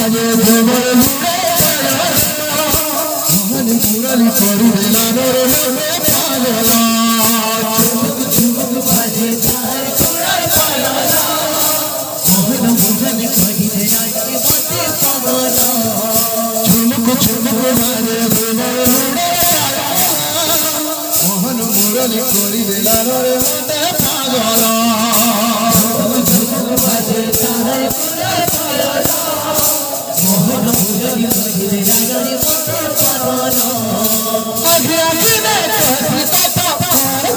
মাঝে তোমার মোহন মুরলি করি দিলাম রে পাগলা বাজে তার কুড়ার পাগলা মোহন মুরলি করি দিলাম রে পাগলা ঝুমুক ঝুমুক মাঝে তোমার মোহন মুরলি করি দিলাম রে পাগলা বাজে তার কুড়ার পাগলা মোহন মুরলি করি দিলাম রে পাগলা আগে আগে না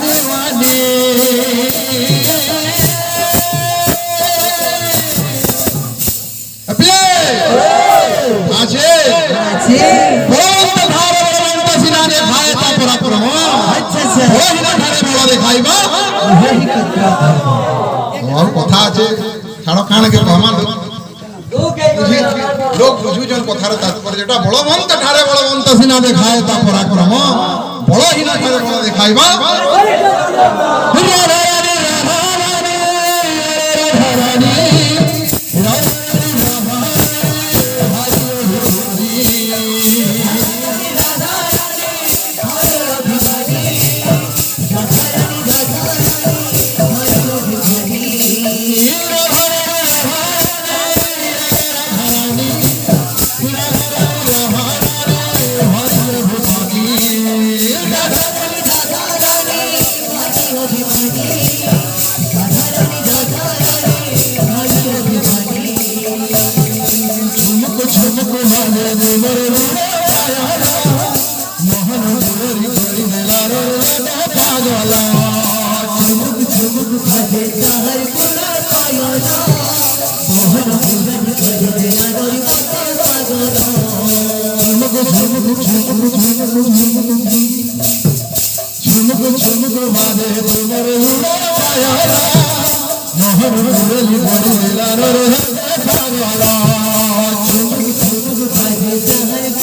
दीवानी अपिले आछे बहुत धार बलवंत सिना ने खाए ता पूरा पूरा अच्छा अच्छा वो हिना ठारे बड़ा देखाइबा वही कथा और कथा আছে ছাড়ো কান কে কমান লোক বুঝুজন কথার তাৎপর্য যেটা বলবন্ত ঠারে বলবন্ত সিনা দেখায় তা পরাক্রম বড় হিনা ঠারে বড় দেখাইবা झुमक झुमक मारे तुम्हारे मोहन मुरली बड़ी लाल रे पागला झुमक झुमक मारे तुम्हारे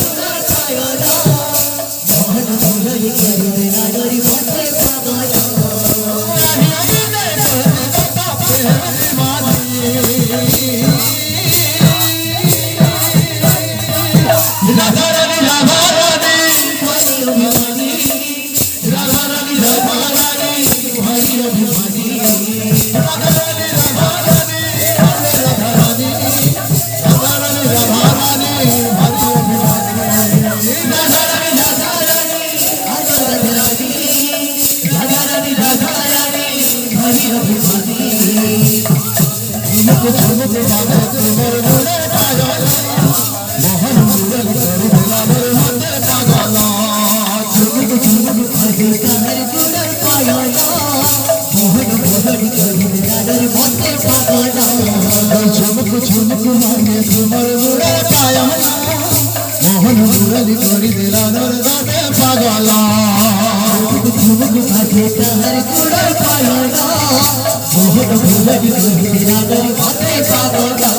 मोहन मुरली बड़ी लाल रे पागला झुमक मांगे तुम्हार मुड़े पाया मोहन मुरली करी दिला नरदाते पागला झुमक बाजे तार कुड़ार पागला मोहन मुरली करी दिला रे पागला